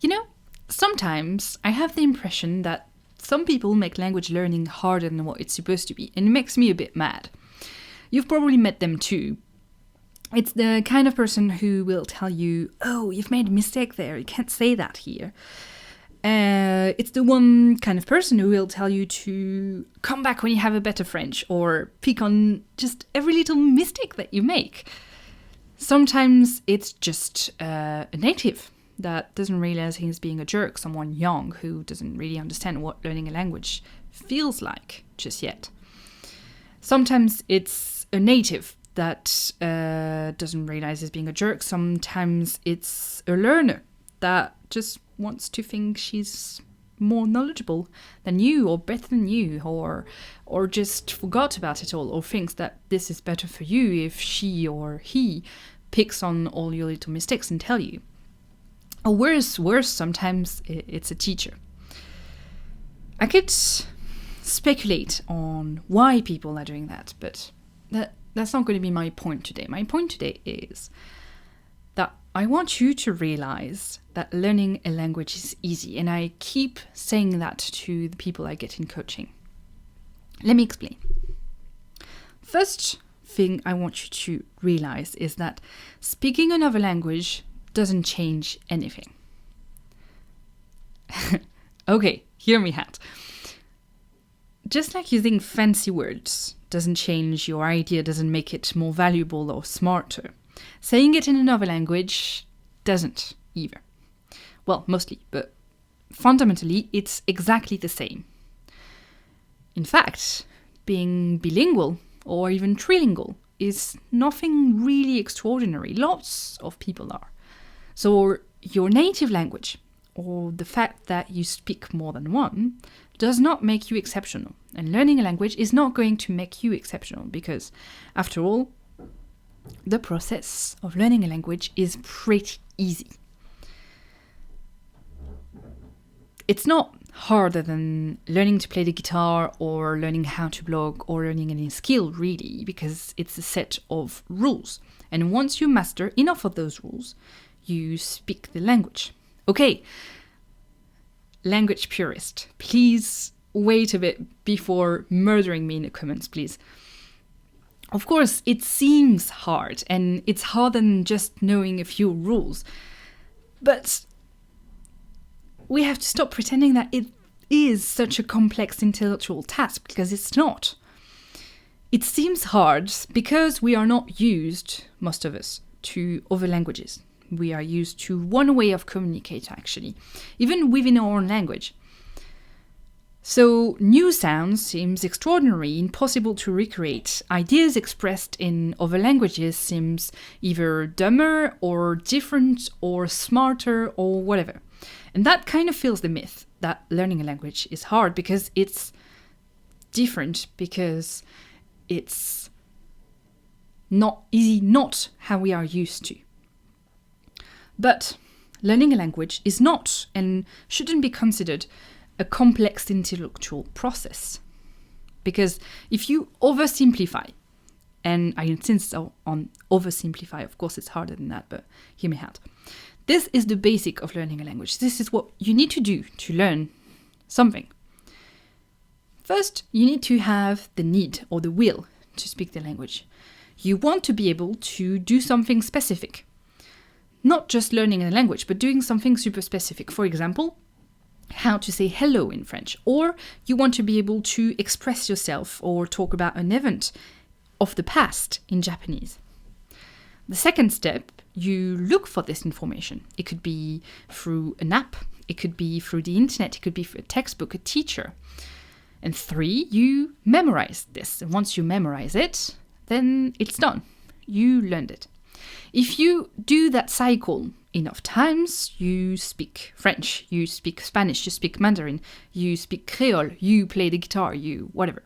You know, sometimes I have the impression that some people make language learning harder than what it's supposed to be, and it makes me a bit mad. You've probably met them too. It's the kind of person who will tell you, oh, you've made a mistake there, you can't say that here. It's the one kind of person who will tell you to come back when you have a better French, or pick on just every little mistake that you make. Sometimes it's just a native that doesn't realize he's being a jerk, someone young who doesn't really understand what learning a language feels like just yet. Sometimes it's a native that doesn't realize he's being a jerk. Sometimes it's a learner that just wants to think she's more knowledgeable than you or better than you, or just forgot about it all, or thinks that this is better for you if she or he picks on all your little mistakes and tell you. Or worse, sometimes it's a teacher. I could speculate on why people are doing that, but that's not going to be my point today. My point today is that I want you to realize that learning a language is easy, and I keep saying that to the people I get in coaching. Let me explain. First thing I want you to realize is that speaking another language doesn't change anything. Okay, hear me out. Just like using fancy words doesn't change your idea, doesn't make it more valuable or smarter, saying it in another language doesn't either. Well, mostly, but fundamentally it's exactly the same. In fact, being bilingual or even trilingual is nothing really extraordinary. Lots of people are. So your native language, or the fact that you speak more than one, does not make you exceptional. And learning a language is not going to make you exceptional because, after all, the process of learning a language is pretty easy. It's not harder than learning to play the guitar or learning how to blog or learning any skill, really, because it's a set of rules. And once you master enough of those rules, you speak the language. Okay, language purist, please wait a bit before murdering me in the comments, please. Of course, it seems hard, and it's harder than just knowing a few rules. But we have to stop pretending that it is such a complex intellectual task, because it's not. It seems hard because we are not used, most of us, to other languages. We are used to one way of communicate, actually, even within our own language. So new sounds seems extraordinary, impossible to recreate. Ideas expressed in other languages seems either dumber or different or smarter or whatever. And that kind of fills the myth that learning a language is hard because it's different, because it's not easy, not how we are used to. But learning a language is not and shouldn't be considered a complex intellectual process. Because if you oversimplify, and I insist on oversimplify, of course it's harder than that, but hear me out. This is the basic of learning a language. This is what you need to do to learn something. First, you need to have the need or the will to speak the language. You want to be able to do something specific. Not just learning a language, but doing something super specific. For example, how to say hello in French. Or you want to be able to express yourself or talk about an event of the past in Japanese. The second step, you look for this information. It could be through an app, it could be through the internet, it could be through a textbook, a teacher. And 3, you memorize this. And once you memorize it, then it's done. You learned it. If you do that cycle enough times, you speak French, you speak Spanish, you speak Mandarin, you speak Creole, you play the guitar, you whatever.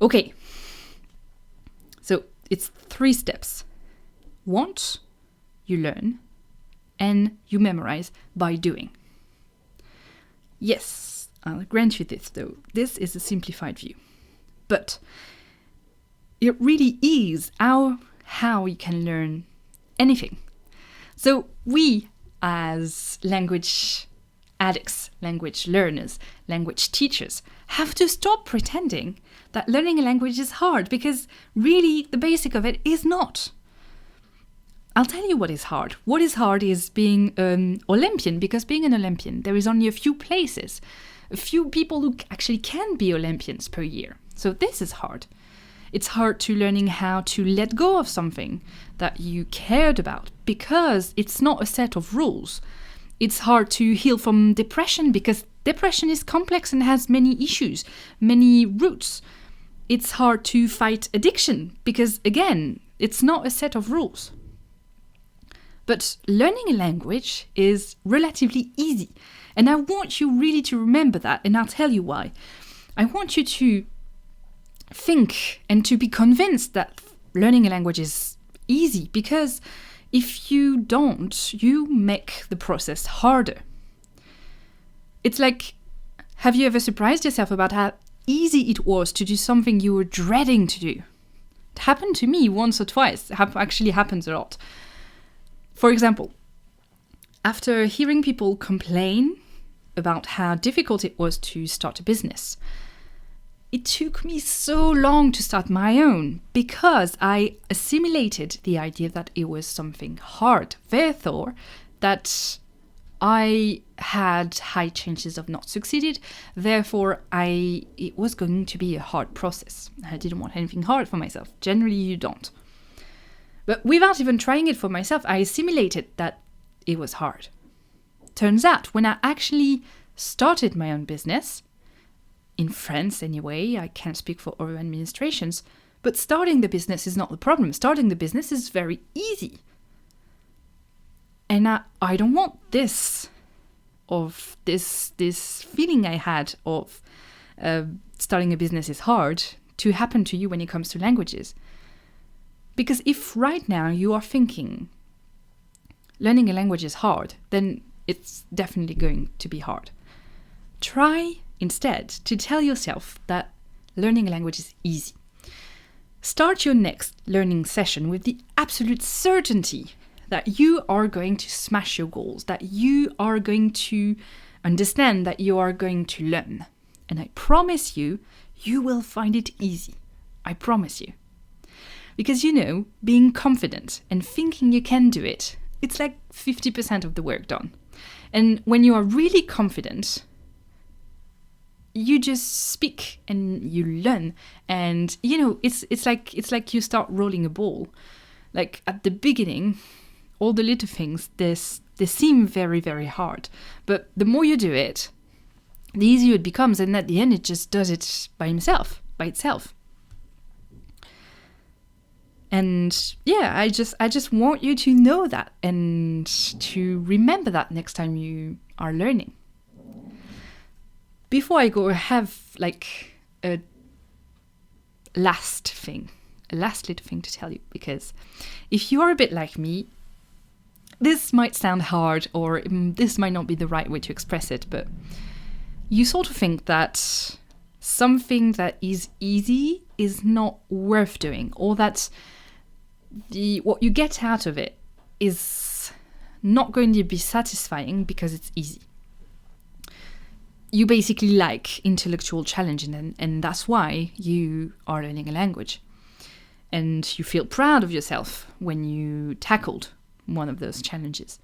Okay, so it's 3 steps. Want, you learn, and you memorize by doing. Yes, I'll grant you this, though. This is a simplified view. But it really is how you can learn anything. So we, as language addicts, language learners, language teachers, have to stop pretending that learning a language is hard, because really the basic of it is not. I'll tell you what is hard. What is hard is being an Olympian, because being an Olympian, there is only a few places, a few people who actually can be Olympians per year. So this is hard. It's hard to learning how to let go of something that you cared about, because it's not a set of rules. It's hard to heal from depression, because depression is complex and has many issues, many roots. It's hard to fight addiction, because again, it's not a set of rules. But learning a language is relatively easy. And I want you really to remember that, and I'll tell you why. I want you to think and to be convinced that learning a language is easy, because if you don't, you make the process harder. It's like, have you ever surprised yourself about how easy it was to do something you were dreading to do? It happened to me once or twice. It actually happens a lot. For example, after hearing people complain about how difficult it was to start a business, it took me so long to start my own, because I assimilated the idea that it was something hard. Therefore, that I had high chances of not succeeding. Therefore, it was going to be a hard process. I didn't want anything hard for myself. Generally, you don't. But without even trying it for myself, I assimilated that it was hard. Turns out, when I actually started my own business, in France anyway, I can't speak for other administrations, but starting the business is not the problem. Starting the business is very easy. And I don't want this feeling I had of starting a business is hard to happen to you when it comes to languages. Because if right now you are thinking learning a language is hard, then it's definitely going to be hard. Try instead to tell yourself that learning a language is easy. Start your next learning session with the absolute certainty that you are going to smash your goals, that you are going to understand, that you are going to learn. And I promise you, you will find it easy. I promise you. Because being confident and thinking you can do it, it's like 50% of the work done. And when you are really confident, you just speak and you learn. And it's like you start rolling a ball. Like at the beginning, all the little things, they seem very, very hard. But the more you do it, the easier it becomes. And at the end, it just does it by itself. And yeah, I just want you to know that and to remember that next time you are learning. Before I go, I have like a last little thing to tell you, because if you are a bit like me, this might sound hard, or this might not be the right way to express it, but you sort of think that something that is easy is not worth doing, or that what you get out of it is not going to be satisfying because it's easy. You basically like intellectual challenge, and that's why you are learning a language. And you feel proud of yourself when you tackled one of those challenges.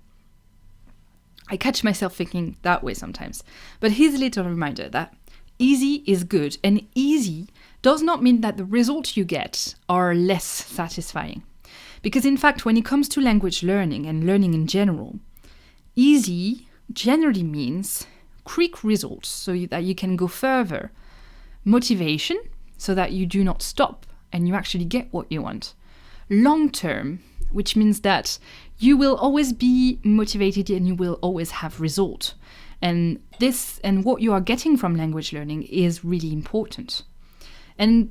I catch myself thinking that way sometimes. But here's a little reminder that easy is good, and easy does not mean that the results you get are less satisfying. Because in fact, when it comes to language learning and learning in general, easy generally means quick results so that you can go further. Motivation, so that you do not stop and you actually get what you want. Long term, which means that you will always be motivated and you will always have result. And this and what you are getting from language learning is really important. And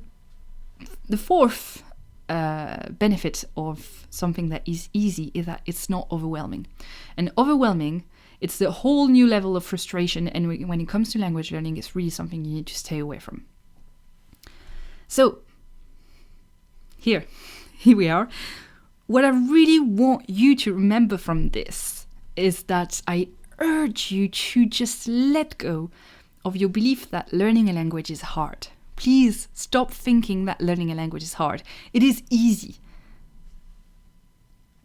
the fourth benefit of something that is easy is that it's not overwhelming. And overwhelming, it's the whole new level of frustration, and when it comes to language learning, it's really something you need to stay away from. So, here we are. What I really want you to remember from this is that I urge you to just let go of your belief that learning a language is hard. Please stop thinking that learning a language is hard. It is easy.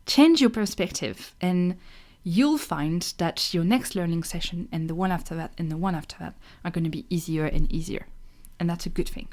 Change your perspective and you'll find that your next learning session and the one after that and the one after that are going to be easier and easier. And that's a good thing.